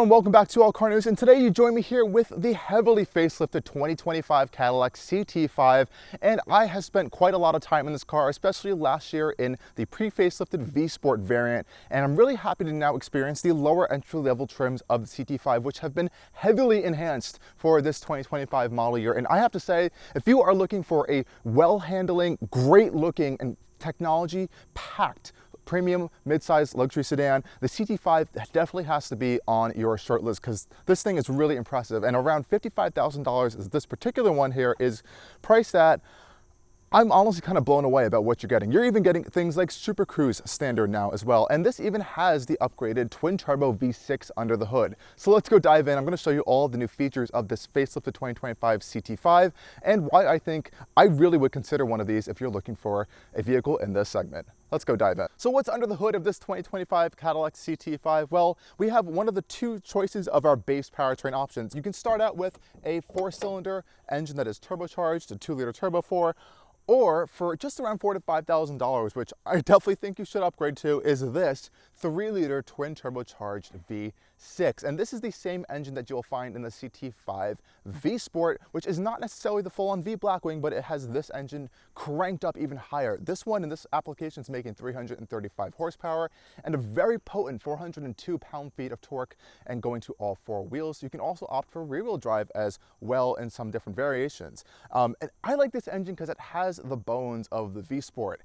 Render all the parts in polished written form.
and welcome back to Allcarnews, and today you join me here with the heavily facelifted 2025 Cadillac CT5, and I have spent quite a lot of time in this car, especially last year in the pre-facelifted V Sport variant, and I'm really happy to now experience the lower entry-level trims of the CT5, which have been heavily enhanced for this 2025 model year. And I have to say, if you are looking for a well-handling, great-looking, and technology-packed premium mid-size luxury sedan, the CT5 definitely has to be on your short list because this thing is really impressive. And around $55,000 is this particular one here is priced at. I'm honestly kind of blown away about what you're getting. You're even getting things like Supercruise standard now as well. And this even has the upgraded twin-turbo V6 under the hood. So let's go dive in. I'm going to show you all the new features of this facelifted 2025 CT5 and why I think I really would consider one of these if you're looking for a vehicle in this segment. Let's go dive in. So what's under the hood of this 2025 Cadillac CT5? Well, we have one of the two choices of our base powertrain options. You can start out with a 4-cylinder engine that is turbocharged, a 2-liter turbo 4, or for just around $4,000 to $5,000, which I definitely think you should upgrade to, is this 3-liter twin turbocharged V6. And this is the same engine that you'll find in the CT5-V Sport, which is not necessarily the full-on V Blackwing, but it has this engine cranked up even higher. This one in this application is making 335 horsepower and a very potent 402 pound-feet of torque and going to all 4 wheels. You can also opt for rear-wheel drive as well in some different variations. And I like this engine because it has the bones of the V Sport.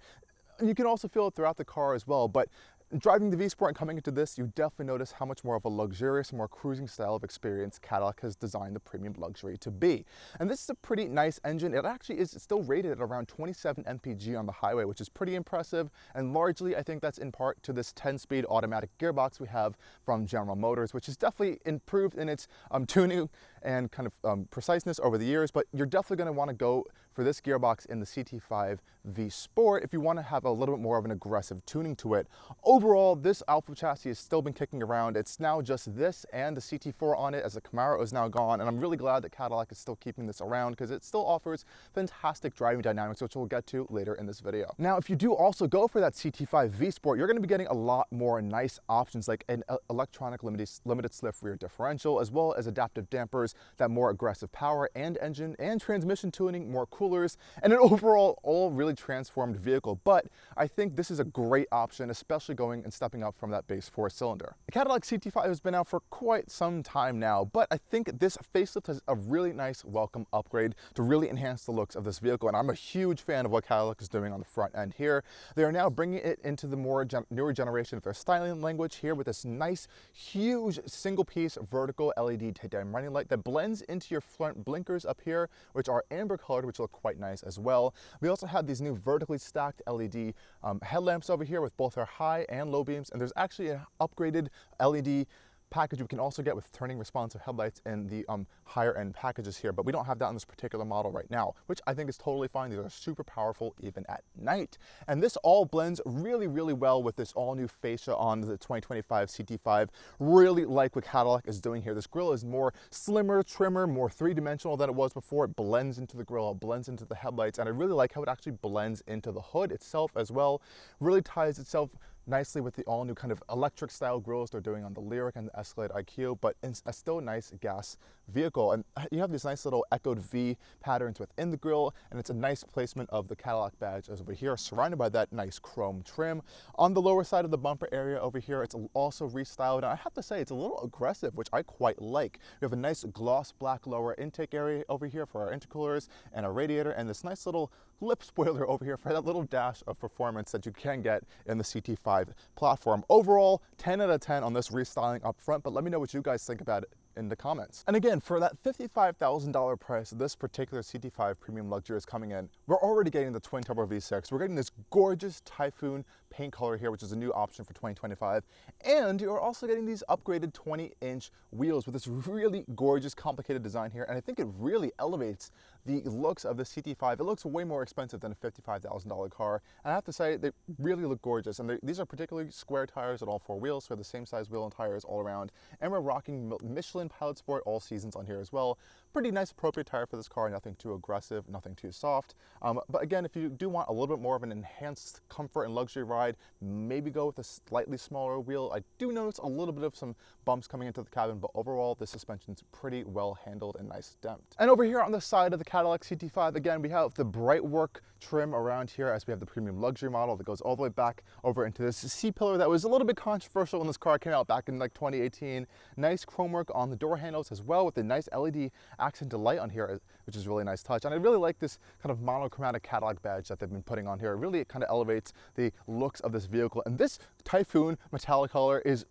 You can also feel it throughout the car as well, but driving the V Sport and coming into this, you definitely notice how much more of a luxurious, more cruising style of experience Cadillac has designed the premium luxury to be. And this is a pretty nice engine. It actually is still rated at around 27 mpg on the highway, which is pretty impressive. And largely, I think that's in part to this 10-speed automatic gearbox we have from General Motors, which is definitely improved in its tuning and kind of preciseness over the years. But you're definitely going to want to go for this gearbox in the CT5-V Sport if you want to have a little bit more of an aggressive tuning to it. Overall, this Alpha chassis has still been kicking around. It's now just this and the CT4 on it, as the Camaro is now gone, and I'm really glad that Cadillac is still keeping this around because it still offers fantastic driving dynamics, which we'll get to later in this video. Now, if you do also go for that CT5-V Sport, you're going to be getting a lot more nice options like an electronic limited slip rear differential, as well as adaptive dampers, that more aggressive power and engine and transmission tuning, more coolers, and an overall all really transformed vehicle. But I think this is a great option, especially going and stepping up from that base 4-cylinder. The Cadillac CT5 has been out for quite some time now, but I think this facelift has a really nice welcome upgrade to really enhance the looks of this vehicle, and I'm a huge fan of what Cadillac is doing on the front end here. They are now bringing it into the more newer generation of their styling language here with this nice, huge single-piece vertical LED daytime running light that blends into your front blinkers up here, which are amber colored, which look quite nice as well. We also have these new vertically stacked LED headlamps over here with both our high and low beams, and there's actually an upgraded LED package we can also get with turning responsive headlights in the higher end packages here, but we don't have that on this particular model right now, which I think is totally fine. These are super powerful even at night. And this all blends really, really well with this all new fascia on the 2025 CT5. Really like what Cadillac is doing here. This grille is more slimmer, trimmer, more three-dimensional than it was before. It blends into the grille, it blends into the headlights, and I really like how it actually blends into the hood itself as well. Really ties itself nicely with the all-new kind of electric style grills they're doing on the Lyriq and the Escalade IQ, but it's a still nice gas vehicle. And you have these nice little echoed V patterns within the grille, and it's a nice placement of the Cadillac badge over here, surrounded by that nice chrome trim. On the lower side of the bumper area over here, it's also restyled, and I have to say it's a little aggressive, which I quite like. We have a nice gloss black lower intake area over here for our intercoolers and our radiator, and this nice little lip spoiler over here for that little dash of performance that you can get in the CT5 platform. Overall, 10 out of 10 on this restyling up front, but let me know what you guys think about it in the comments. And again, for that $55,000 price, this particular CT5 premium luxury is coming in. We're already getting the twin turbo V6. We're getting this gorgeous Typhoon paint color here, which is a new option for 2025. And you're also getting these upgraded 20-inch wheels with this really gorgeous, complicated design here. And I think it really elevates the looks of the CT5. It looks way more expensive than a $55,000 car. And I have to say, they really look gorgeous. And these are particularly square tires on all 4 wheels, so the same size wheel and tires all around. And we're rocking Michelin Pilot Sport all seasons on here as well. pretty nice appropriate tire for this car, nothing too aggressive, nothing too soft. But again, if you do want a little bit more of an enhanced comfort and luxury ride, maybe go with a slightly smaller wheel. I do notice a little bit of some bumps coming into the cabin, but overall the suspension's pretty well handled and nice damped. And over here on the side of the Cadillac CT5, again, we have the bright work trim around here as we have the premium luxury model that goes all the way back over into this C-pillar that was a little bit controversial when this car came out back in like 2018. Nice chrome work on the door handles as well, with a nice LED accented light on here, which is a really nice touch. And I really like this kind of monochromatic Cadillac badge that they've been putting on here. It really kind of elevates the looks of this vehicle. And this Typhoon Metallic color is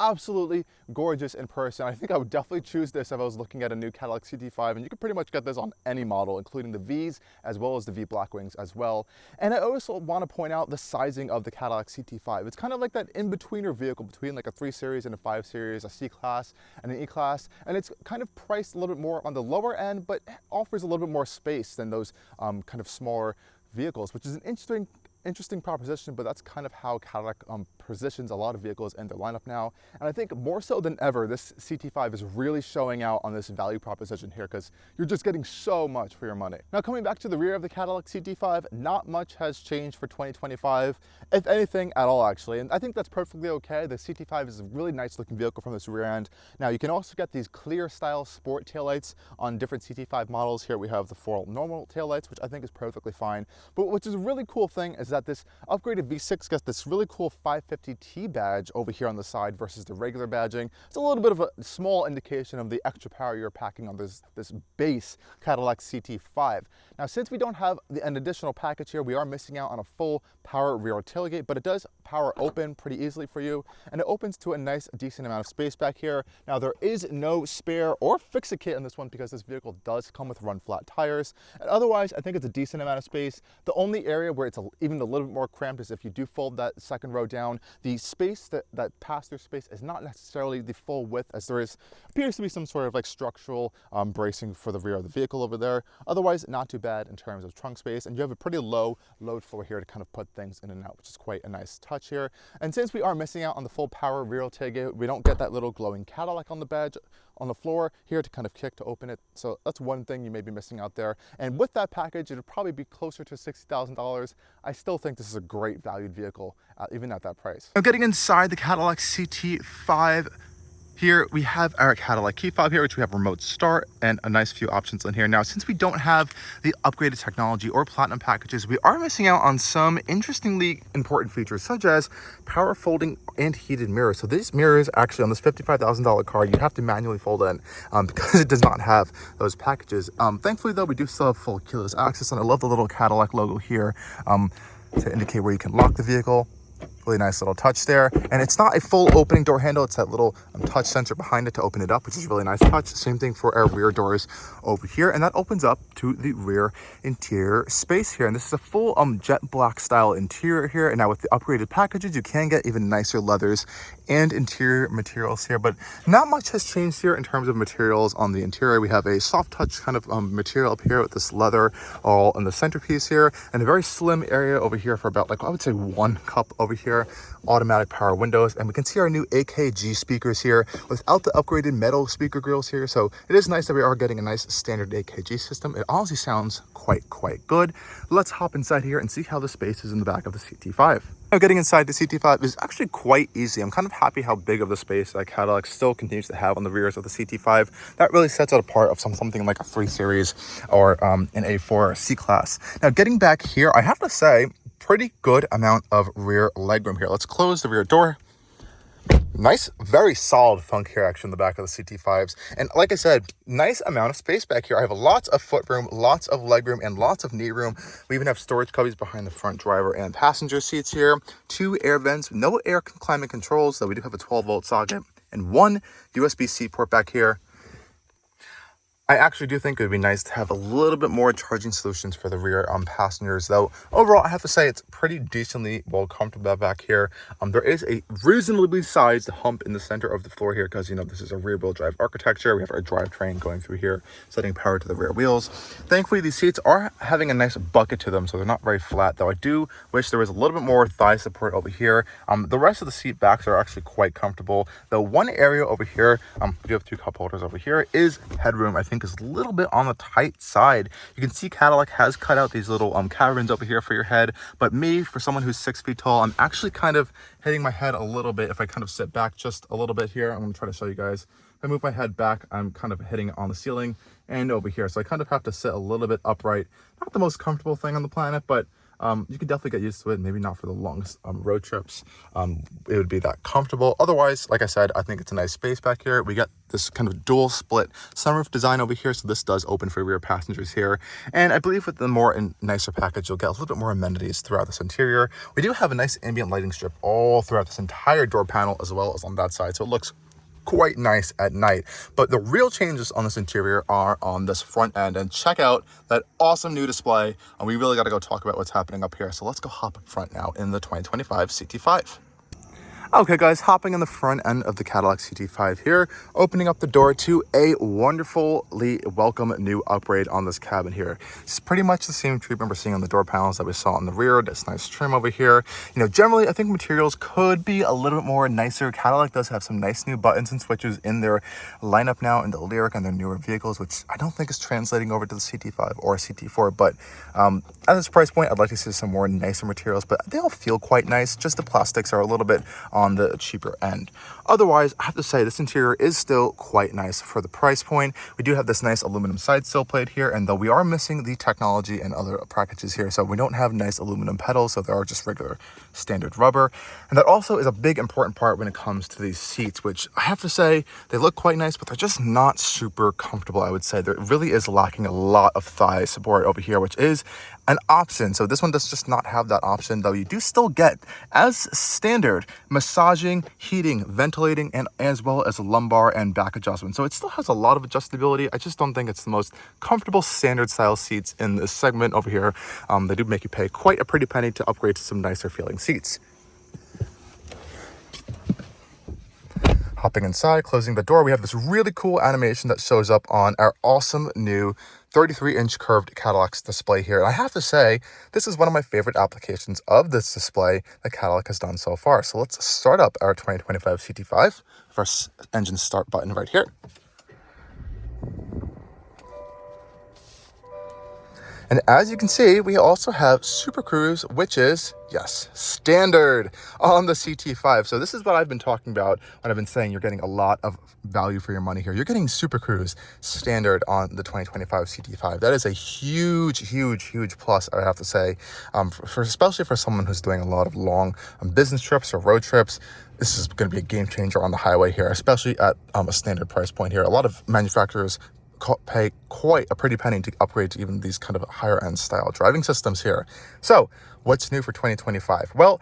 absolutely gorgeous in person. I think I would definitely choose this if I was looking at a new Cadillac CT5, and you can pretty much get this on any model, including the Vs as well as the V Blackwings as well. And I also want to point out the sizing of the Cadillac CT5. It's kind of like that in-betweener vehicle between like a 3 Series and a 5 Series, a C-Class and an E-Class, and it's kind of priced a little bit more on the lower end, but offers a little bit more space than those kind of smaller vehicles, which is an interesting proposition, but that's kind of how Cadillac positions a lot of vehicles in their lineup now. And I think more so than ever, this CT5 is really showing out on this value proposition here, because you're just getting so much for your money. Now, coming back to the rear of the Cadillac CT5, not much has changed for 2025, if anything at all, actually. And I think that's perfectly okay. The CT5 is a really nice looking vehicle from this rear end. Now, you can also get these clear style sport taillights on different CT5 models. Here we have the 4 normal taillights, which I think is perfectly fine. But which is a really cool thing is that this upgraded V6 gets this really cool 550T badge over here on the side versus the regular badging. It's a little bit of a small indication of the extra power you're packing on this base Cadillac CT5. Now, since we don't have an additional package here, we are missing out on a full power rear tailgate, but it does power open pretty easily for you, and it opens to a nice decent amount of space back here. Now, there is no spare or fix-it kit in this one because this vehicle does come with run flat tires, and otherwise I think it's a decent amount of space. The only area where it's even a little bit more cramped is if you do fold that second row down. The space, that pass-through space, is not necessarily the full width, as there appears to be some sort of like structural bracing for the rear of the vehicle over there. Otherwise, not too bad in terms of trunk space, and you have a pretty low load floor here to kind of put things in and out, which is quite a nice touch here. And since we are missing out on the full power rear tailgate, we don't get that little glowing Cadillac on the badge on the floor here to kind of kick to open it. So that's one thing you may be missing out there. And with that package, it would probably be closer to $60,000. I still think this is a great valued vehicle, even at that price. Now, getting inside the Cadillac CT5, here we have our Cadillac key fob here, which we have remote start and a nice few options in here. Now, since we don't have the upgraded technology or platinum packages, we are missing out on some interestingly important features, such as power folding and heated mirrors. So these mirrors, actually, on this $55,000 car, you have to manually fold in because it does not have those packages. Thankfully, though, we do still have full keyless access, and I love the little Cadillac logo here to indicate where you can lock the vehicle. Really nice little touch there. And it's not a full opening door handle. It's that little touch sensor behind it to open it up, which is really nice touch. Same thing for our rear doors over here. And that opens up to the rear interior space here. And this is a full jet black style interior here. And now with the upgraded packages, you can get even nicer leathers and interior materials here. But not much has changed here in terms of materials on the interior. We have a soft touch kind of material up here with this leather all in the centerpiece here. And a very slim area over here for about, like, I would say 1 cup over here. Automatic power windows, and we can see our new AKG speakers here without the upgraded metal speaker grills here. So it is nice that we are getting a nice standard AKG system. It honestly sounds quite good. Let's hop inside here and see how the space is in the back of the CT5. Now, getting inside the CT5 is actually quite easy. I'm kind of happy how big of the space that Cadillac still continues to have on the rears of the CT5. That really sets it apart of something like a 3 Series or an A4 C-Class. Now, getting back here, I have to say, pretty good amount of rear legroom here. Let's close the rear door. Nice, very solid funk here actually in the back of the CT5s. And like I said, nice amount of space back here. I have lots of footroom, lots of legroom, and lots of knee room. We even have storage cubbies behind the front driver and passenger seats here. 2 air vents, no air climate controls, though we do have a 12-volt socket, and 1 USB-C port back here. I actually do think it would be nice to have a little bit more charging solutions for the rear passengers, though overall I have to say it's pretty decently well comfortable back here. There is a reasonably sized hump in the center of the floor here because, you know, this is a rear wheel drive architecture. We have our drivetrain going through here, setting power to the rear wheels. Thankfully, these seats are having a nice bucket to them, so they're not very flat, though I do wish there was a little bit more thigh support over here. The rest of the seat backs are actually quite comfortable, though one area over here, we do have 2 cup holders over here, is headroom. I think think is a little bit on the tight side. You can see Cadillac has cut out these little caverns over here for your head, but me, for someone who's 6 feet tall, I'm actually kind of hitting my head a little bit. If I kind of sit back just a little bit here, I'm going to try to show you guys. If I move my head back, I'm kind of hitting it on the ceiling and over here. So I kind of have to sit a little bit upright. Not the most comfortable thing on the planet, but you can definitely get used to it. Maybe not for the longest road trips. It would be that comfortable. Otherwise, like I said, I think it's a nice space back here. We got this kind of dual split sunroof design over here. So this does open for rear passengers here. And I believe with the more and nicer package, you'll get a little bit more amenities throughout this interior. We do have a nice ambient lighting strip all throughout this entire door panel, as well as on that side. So it looks quite nice at night. But the real changes on this interior are on this front end, and check out that awesome new display. And we really got to go talk about what's happening up here. So let's go hop up front now in the 2025 CT5. Okay guys, hopping in the front end of the Cadillac CT5 here, opening up the door to a wonderfully welcome new upgrade on this cabin here. It's pretty much the same treatment we're seeing on the door panels that we saw on the rear. This nice trim over here. You know, generally I think materials could be a little bit more nicer. Cadillac does have some nice new buttons and switches in their lineup now in the Lyric and their newer vehicles, which I don't think is translating over to the CT5 or CT4, but at this price point, I'd like to see some more nicer materials, but they all feel quite nice. Just the plastics are a little bit on the cheaper end. Otherwise, I have to say this interior is still quite nice for the price point. We do have this nice aluminum side sill plate here, and though we are missing the technology and other packages here, so we don't have nice aluminum pedals, so there are just regular standard rubber. And that also is a big important part when it comes to these seats, which I have to say they look quite nice, but they're just not super comfortable. I would say there really is lacking a lot of thigh support over here, which is an option. So this one does just not have that option, though you do still get, as standard, massaging, heating, ventilating, and as well as lumbar and back adjustment. So it still has a lot of adjustability. I just don't think it's the most comfortable standard style seats in this segment over here. They do make you pay quite a pretty penny to upgrade to some nicer feeling seats. Hopping inside, closing the door, we have this really cool animation that shows up on our awesome new 33-inch curved Cadillac's display here. And I have to say, this is one of my favorite applications of this display that Cadillac has done so far. So let's start up our 2025 CT5 with our engine start button right here. And as you can see, we also have Supercruise, which is, yes, standard on the CT5. So this is what I've been talking about when I've been saying you're getting a lot of value for your money here. You're getting Supercruise standard on the 2025 CT5. That is a huge, huge, huge plus, I have to say, especially for someone who's doing a lot of long business trips or road trips. This is going to be a game changer on the highway here, especially at a standard price point here. A lot of manufacturers pay quite a pretty penny to upgrade to even these kind of higher end style driving systems here. So what's new for 2025? Well,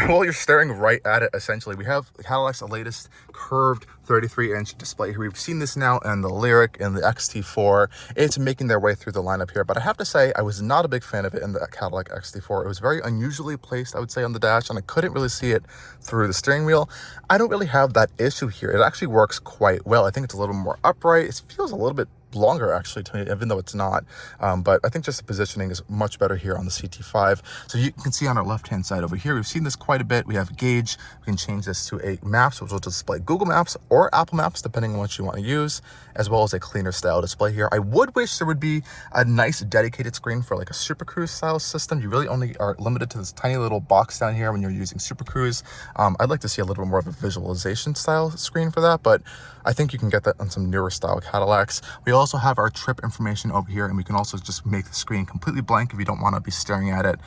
you're staring right at it. Essentially, we have Cadillac's latest curved 33-inch display here. We've seen this now in the Lyric and the XT4. It's making their way through the lineup here, but I have to say I was not a big fan of it in the Cadillac XT4. It was very unusually placed, I would say, on the dash, and I couldn't really see it through the steering wheel. I don't really have that issue here. It actually works quite well. I think it's a little more upright. It feels a little bit longer actually to me, even though it's not, but I think just the positioning is much better here on the CT5. So you can see on our left hand side over here, we've seen this quite a bit. We have gauge. We can change this to a maps, which will display Google Maps or Apple Maps depending on what you want to use, as well as a cleaner style display here. I would wish there would be a nice dedicated screen for like a Supercruise style system. You really only are limited to this tiny little box down here when you're using Supercruise. I'd like to see a little bit more of a visualization style screen for that, but I think you can get that on some newer style Cadillacs. We also have our trip information over here, and we can also just make the screen completely blank if you don't want to be staring at it.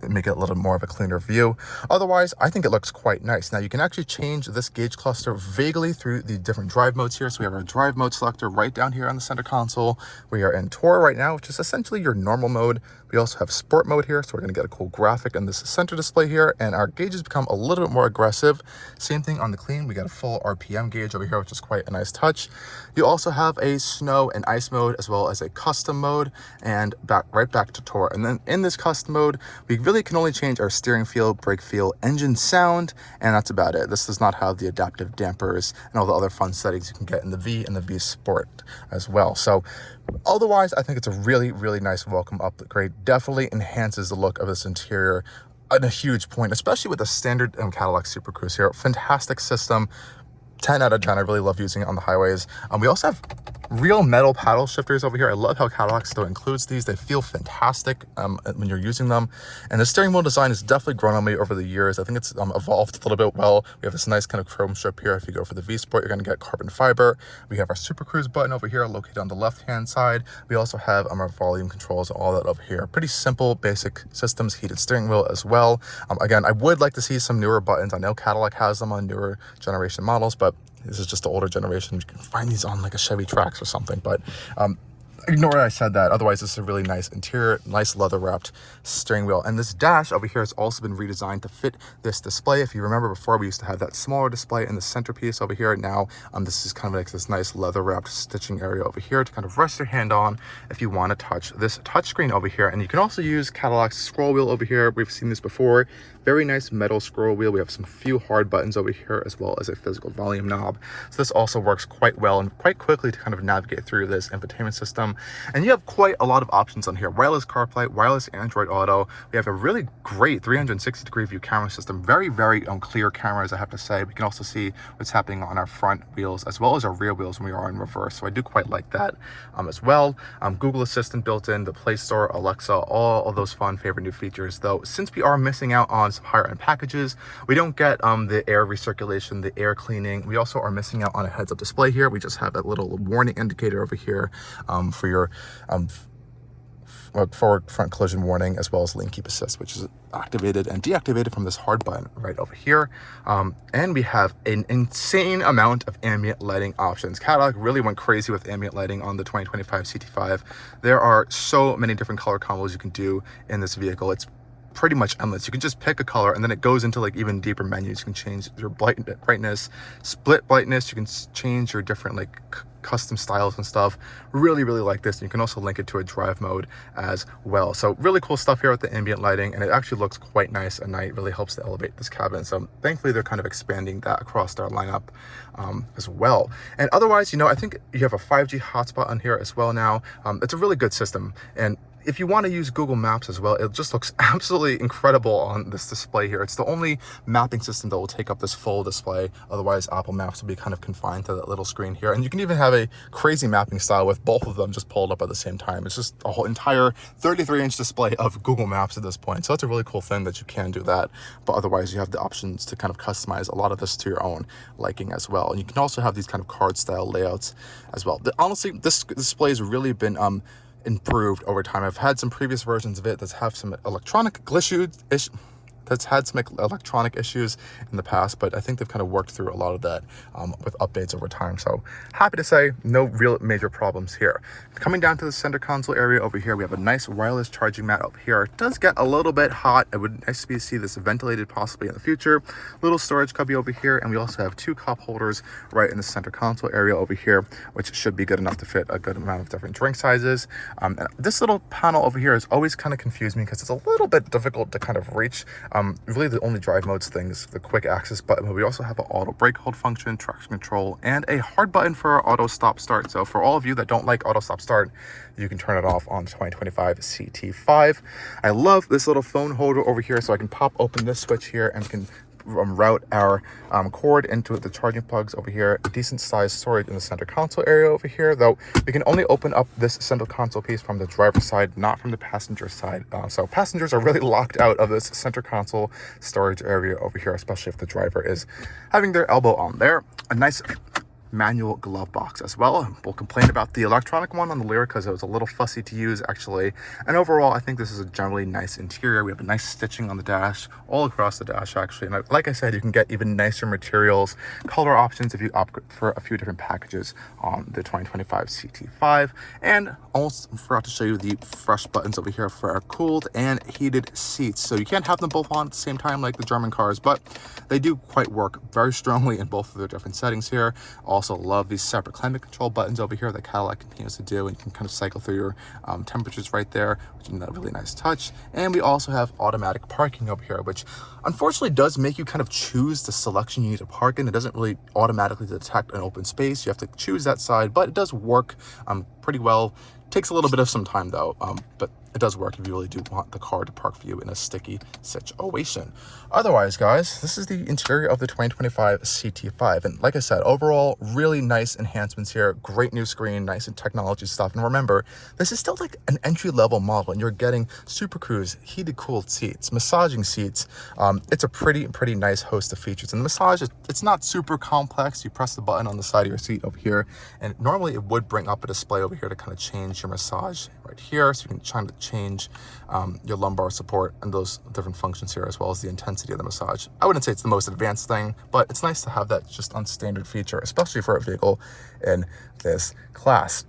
Make it a little more of a cleaner view. Otherwise, I think it looks quite nice. Now you can actually change this gauge cluster vaguely through the different drive modes here. So we have our drive mode selector right down here on the center console. We are in Tour right now, which is essentially your normal mode. We also have sport mode here, so we're going to get a cool graphic in this center display here, and our gauges become a little bit more aggressive. Same thing on the clean. We got a full RPM gauge over here, which is quite a nice touch. You also have a snow and ice mode, as well as a custom mode, and right back to Tour. And then in this custom mode, we really can only change our steering feel, brake feel, engine sound, and that's about it. This does not have the adaptive dampers and all the other fun settings you can get in the V and the V Sport as well. So otherwise, I think it's a really, really nice welcome upgrade. Definitely enhances the look of this interior at a huge point, especially with the standard Cadillac Supercruise here. Fantastic system. 10 out of 10. I really love using it on the highways. We also have real metal paddle shifters over here. I love how Cadillac still includes these. They feel fantastic when you're using them. And the steering wheel design has definitely grown on me over the years. I think it's evolved a little bit well. We have this nice kind of chrome strip here. If you go for the V Sport, you're going to get carbon fiber. We have our Supercruise button over here located on the left-hand side. We also have our volume controls, all that over here. Pretty simple, basic systems, heated steering wheel as well. Again, I would like to see some newer buttons. I know Cadillac has them on newer generation models, but this is just the older generation. You can find these on like a Chevy Trax or something, but ignore I said that. Otherwise, this is a really nice interior, nice leather-wrapped steering wheel. And this dash over here has also been redesigned to fit this display. If you remember before, we used to have that smaller display in the centerpiece over here. Now, this is kind of like this nice leather-wrapped stitching area over here to kind of rest your hand on if you want to touch this touchscreen over here. And you can also use Cadillac's scroll wheel over here. We've seen this before. Very nice metal scroll wheel. We have some few hard buttons over here as well as a physical volume knob. So this also works quite well and quite quickly to kind of navigate through this infotainment system. And you have quite a lot of options on here. Wireless CarPlay, wireless Android Auto. We have a really great 360-degree view camera system. Very, very clear cameras, I have to say. We can also see what's happening on our front wheels as well as our rear wheels when we are in reverse. So I do quite like that as well. Google Assistant built in, the Play Store, Alexa, all of those fun favorite new features. Though, since we are missing out on some higher end packages, we don't get the air recirculation, the air cleaning. We also are missing out on a heads-up display here. We just have that little warning indicator over here for your forward front collision warning, as well as lane keep assist, which is activated and deactivated from this hard button right over here. And we have an insane amount of ambient lighting options. Cadillac really went crazy with ambient lighting on the 2025 CT5. There are so many different color combos you can do in this vehicle. It's pretty much endless. You can just pick a color and then it goes into like even deeper menus. You can change your brightness, split brightness. You can change your different like custom styles and stuff. Really like this. And you can also link it to a drive mode as well. So really cool stuff here with the ambient lighting, and it actually looks quite nice at night. Really helps to elevate this cabin. So thankfully they're kind of expanding that across their lineup as well. And otherwise, I think you have a 5G hotspot on here as well now. It's a really good system, and if you want to use Google Maps as well, it just looks absolutely incredible on this display here. It's the only mapping system that will take up this full display. Otherwise, Apple Maps will be kind of confined to that little screen here. And you can even have a crazy mapping style with both of them just pulled up at the same time. It's just a whole entire 33-inch display of Google Maps at this point. So that's a really cool thing that you can do that. But otherwise, you have the options to kind of customize a lot of this to your own liking as well. And you can also have these kind of card style layouts as well. Honestly, this display has really been improved over time. I've had some previous versions of it that have some electronic issues. That's had some electronic issues in the past, but I think they've kind of worked through a lot of that with updates over time. So happy to say no real major problems here. Coming down to the center console area over here, we have a nice wireless charging mat up here. It does get a little bit hot. It would nice to see this ventilated possibly in the future. Little storage cubby over here, and we also have two cup holders right in the center console area over here, which should be good enough to fit a good amount of different drink sizes. And this little panel over here has always kind of confused me because it's a little bit difficult to kind of reach. Really the only drive modes thing is the quick access button, but we also have an auto brake hold function, traction control, and a hard button for our auto stop start. So for all of you that don't like auto stop start, you can turn it off on the 2025 CT5. I love this little phone holder over here, so I can pop open this switch here and can route our cord into the charging plugs over here. A decent sized storage in the center console area over here, though we can only open up this center console piece from the driver's side, not from the passenger side. So passengers are really locked out of this center console storage area over here, especially if the driver is having their elbow on there. A nice manual glove box as well. We'll complain about the electronic one on the Lyriq because it was a little fussy to use actually. And overall, I think this is a generally nice interior. We have a nice stitching on the dash, all across the dash actually. And like I said, you can get even nicer materials, color options if you opt for a few different packages on the 2025 CT5. And almost forgot to show you the fresh buttons over here for our cooled and heated seats. So you can't have them both on at the same time like the German cars, but they do quite work very strongly in both of their different settings here. Also love these separate climate control buttons over here that Cadillac continues to do, and you can kind of cycle through your temperatures right there, which is a really nice touch. And we also have automatic parking over here, which unfortunately does make you kind of choose the selection you need to park in. It doesn't really automatically detect an open space. You have to choose that side, but it does work pretty well. Takes a little bit of some time though, but it does work if you really do want the car to park for you in a sticky situation. Otherwise, guys, this is the interior of the 2025 CT5. And like I said, overall, really nice enhancements here. Great new screen, nice and technology stuff. And remember, this is still like an entry-level model, and you're getting Supercruise, heated cooled seats, massaging seats. It's a pretty nice host of features. And the massage, it's not super complex. You press the button on the side of your seat over here, and normally it would bring up a display over here to kind of change your massage right here. So you can try to change your lumbar support and those different functions here, as well as the intensity of the massage. I wouldn't say it's the most advanced thing, but it's nice to have that just on standard feature, especially for a vehicle in this class.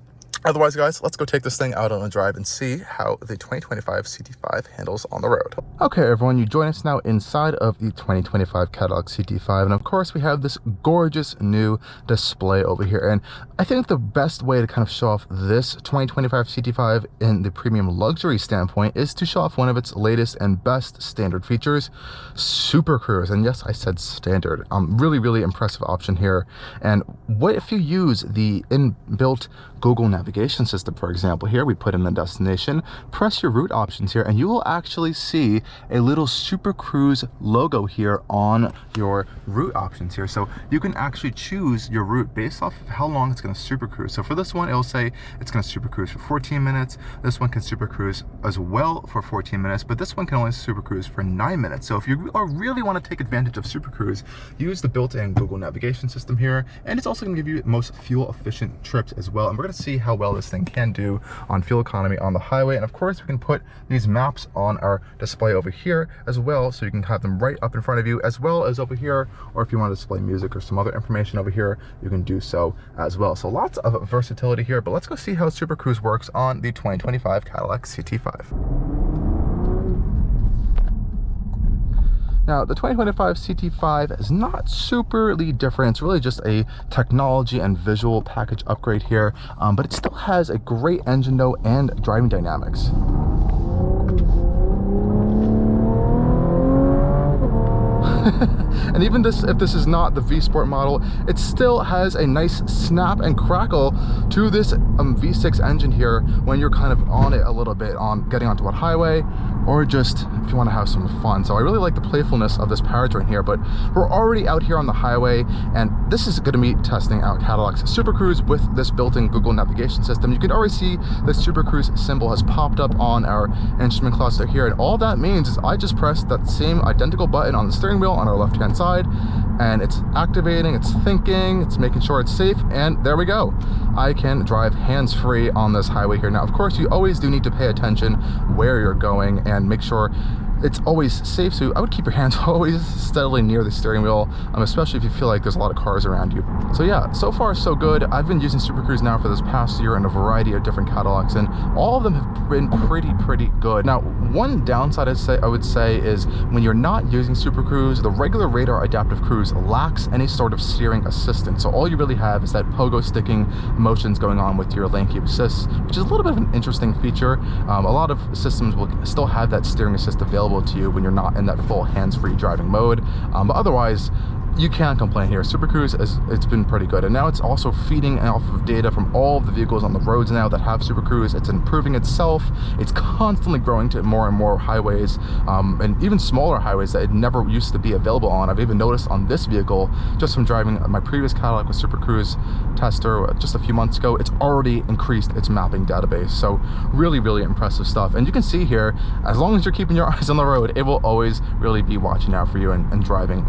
Otherwise, guys, let's go take this thing out on a drive and see how the 2025 CT5 handles on the road. Okay, everyone, you join us now inside of the 2025 Cadillac CT5, and of course we have this gorgeous new display over here. And I think the best way to kind of show off this 2025 CT5 in the premium luxury standpoint is to show off one of its latest and best standard features, Supercruise. And yes, I said standard. Really impressive option here. And what if you use the inbuilt Google navigation system? For example, here we put in the destination, press your route options here, and you will actually see a little Supercruise logo here on your route options here. So you can actually choose your route based off of how long it's going to Supercruise. So for this one, it'll say it's going to Supercruise for 14 minutes. This one can Supercruise as well for 14 minutes, but this one can only Supercruise for 9 minutes. So if you really want to take advantage of Supercruise, use the built-in Google navigation system here, and it's also going to give you most fuel efficient trips as well. And we're going to see how well this thing can do on fuel economy on the highway. And of course, we can put these maps on our display over here as well, so you can have them right up in front of you, as well as over here, or if you want to display music or some other information over here, you can do so as well. So lots of versatility here, but let's go see how Supercruise works on the 2025 Cadillac CT5. Now, the 2025 CT5 is not superly different. It's really just a technology and visual package upgrade here, but it still has a great engine though and driving dynamics. And even if this is not the V Sport model, it still has a nice snap and crackle to this V6 engine here when you're kind of on it a little bit, on getting onto a highway, or just if you want to have some fun. So I really like the playfulness of this powertrain here, but we're already out here on the highway, and this is going to be testing out Cadillac's Supercruise with this built-in Google navigation system. You can already see the Supercruise symbol has popped up on our instrument cluster here, and all that means is I just pressed that same identical button on the steering wheel on our left-hand side, and it's activating, it's thinking, it's making sure it's safe, and there we go. I can drive hands-free on this highway here. Now, of course, you always do need to pay attention where you're going and make sure it's always safe, so I would keep your hands always steadily near the steering wheel, especially if you feel like there's a lot of cars around you. So yeah, so far so good. I've been using Supercruise now for this past year in a variety of different Cadillacs, and all of them have been pretty good. Now, one downside I would say is when you're not using Supercruise, the regular radar adaptive cruise lacks any sort of steering assistance. So all you really have is that pogo sticking motions going on with your lane keep assist, which is a little bit of an interesting feature. A lot of systems will still have that steering assist available to you when you're not in that full hands-free driving mode, but otherwise you can't complain here. Supercruise, it's been pretty good, and now it's also feeding off of data from all of the vehicles on the roads now that have Supercruise. It's improving itself. It's constantly growing to more and more highways, and even smaller highways that it never used to be available on. I've even noticed on this vehicle, just from driving my previous Cadillac with Supercruise tester just a few months ago, it's already increased its mapping database. So really impressive stuff. And you can see here, as long as you're keeping your eyes on the road, it will always really be watching out for you and driving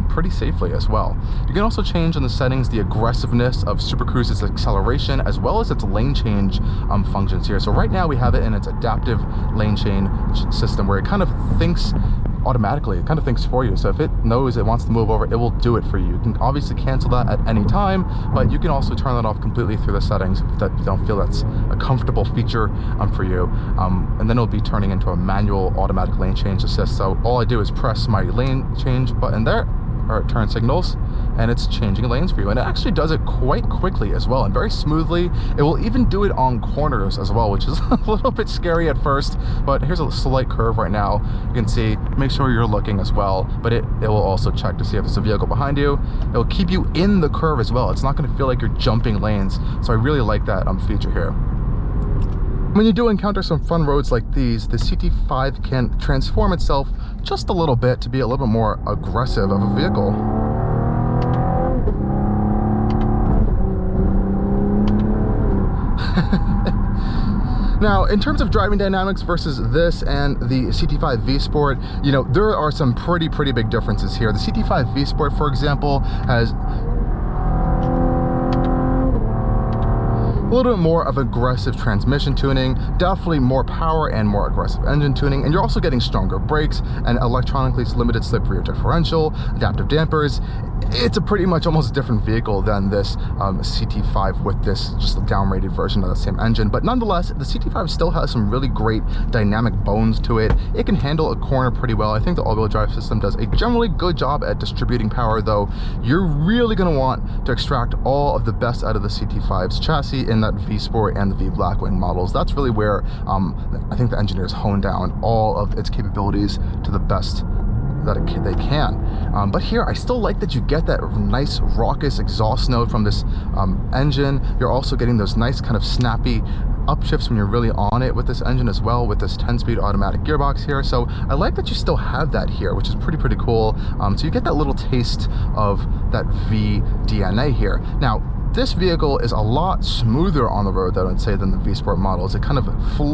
pretty safely as well. You can also change in the settings the aggressiveness of Supercruise's acceleration as well as its lane change functions here. So right now we have it in its adaptive lane change system, where it kind of thinks automatically. It kind of thinks for you. So if it knows it wants to move over, it will do it for you. You can obviously cancel that at any time, but you can also turn that off completely through the settings if you don't feel that's a comfortable feature for you. And then it'll be turning into a manual automatic lane change assist. So all I do is press my lane change button there, or turn signals, and it's changing lanes for you. And it actually does it quite quickly as well, and very smoothly. It will even do it on corners as well, which is a little bit scary at first, but here's a slight curve right now. You can see, make sure you're looking as well, but it will also check to see if there's a vehicle behind you. It will keep you in the curve as well. It's not going to feel like you're jumping lanes, so I really like that feature here. When you do encounter some fun roads like these, the CT5 can transform itself just a little bit to be a little bit more aggressive of a vehicle. Now, in terms of driving dynamics versus this and the CT5-V Sport, you know, there are some pretty big differences here. The CT5-V Sport, for example, has a little bit more of aggressive transmission tuning, definitely more power and more aggressive engine tuning, and you're also getting stronger brakes and electronically limited slip rear differential, adaptive dampers. It's a pretty much almost different vehicle than this CT5 with this just down-rated version of the same engine. But nonetheless, the CT5 still has some really great dynamic bones to it. It can handle a corner pretty well. I think the all-wheel drive system does a generally good job at distributing power, though you're really going to want to extract all of the best out of the CT5's chassis in that V Sport and the V Blackwing models. That's really where I think the engineers hone down all of its capabilities to the best that they can. But here I still like that you get that nice raucous exhaust note from this engine. You're also getting those nice kind of snappy upshifts when you're really on it with this engine as well, with this 10-speed automatic gearbox here. So I like that you still have that here, which is pretty cool. So you get that little taste of that V DNA here. Now, this vehicle is a lot smoother on the road, though, I'd say, than the V Sport models. It kind of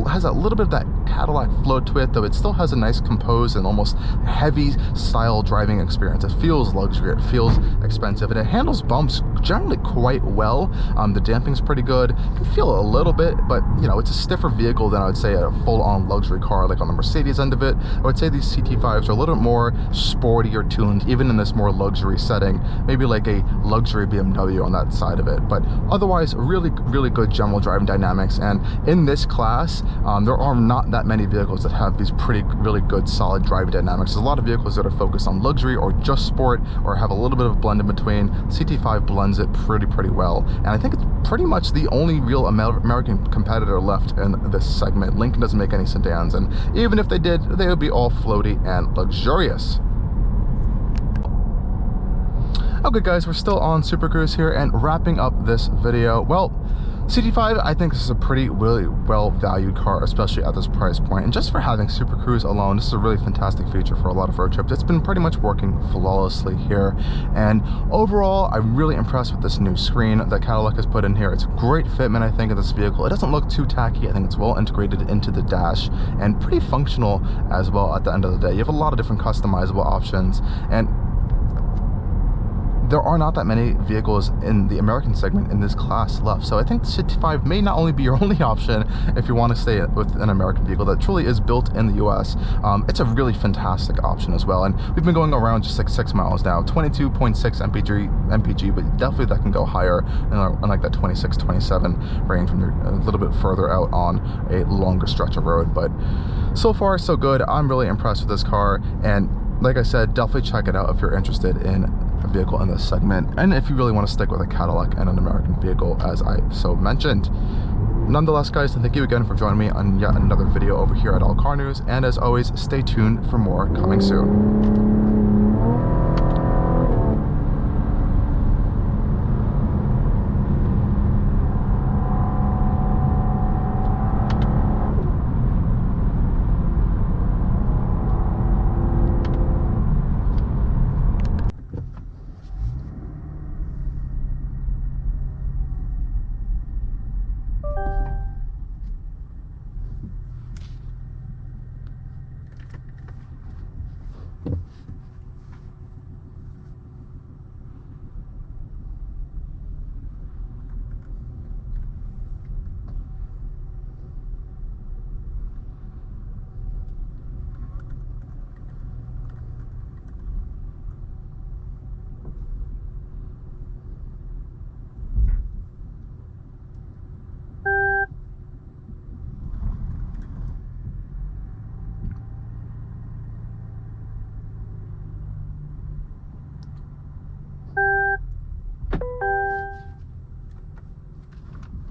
has a little bit of that Cadillac flow to it, though it still has a nice composed and almost heavy style driving experience. It feels luxury, it feels expensive, and it handles bumps generally quite well. The damping's pretty good. You can feel it a little bit, but you know, it's a stiffer vehicle than I would say a full-on luxury car like on the Mercedes end of it. I would say these CT5s are a little bit more sporty or tuned, even in this more luxury setting, maybe like a luxury BMW on that side of it. But otherwise, really good general driving dynamics. And in this class, there are not that many vehicles that have these really good solid driving dynamics. There's a lot of vehicles that are focused on luxury or just sport or have a little bit of a blend in between. CT5 blends it pretty well, and I think it's pretty much the only real American competitor left in this segment. Lincoln doesn't make any sedans, and even if they did, they would be all floaty and luxurious. Okay guys, we're still on Supercruise here and wrapping up this video. Well, CT5, I think this is a really well valued car, especially at this price point. And just for having Supercruise alone, this is a really fantastic feature for a lot of road trips. It's been pretty much working flawlessly here. And overall, I'm really impressed with this new screen that Cadillac has put in here. It's a great fitment, I think, of this vehicle. It doesn't look too tacky. I think it's well integrated into the dash and pretty functional as well at the end of the day. You have a lot of different customizable options, and there are not that many vehicles in the American segment in this class left. So I think the CT5 may not only be your only option if you want to stay with an American vehicle that truly is built in the US. It's a really fantastic option as well. And we've been going around just like 6 miles now, 22.6 mpg, but definitely that can go higher in like that 26, 27 range when you're a little bit further out on a longer stretch of road. But so far, so good. I'm really impressed with this car. And like I said, definitely check it out if you're interested in a vehicle in this segment, and if you really want to stick with a Cadillac and an American vehicle, as I so mentioned. Nonetheless, guys, thank you again for joining me on yet another video over here at Allcarnews, and as always, stay tuned for more coming soon.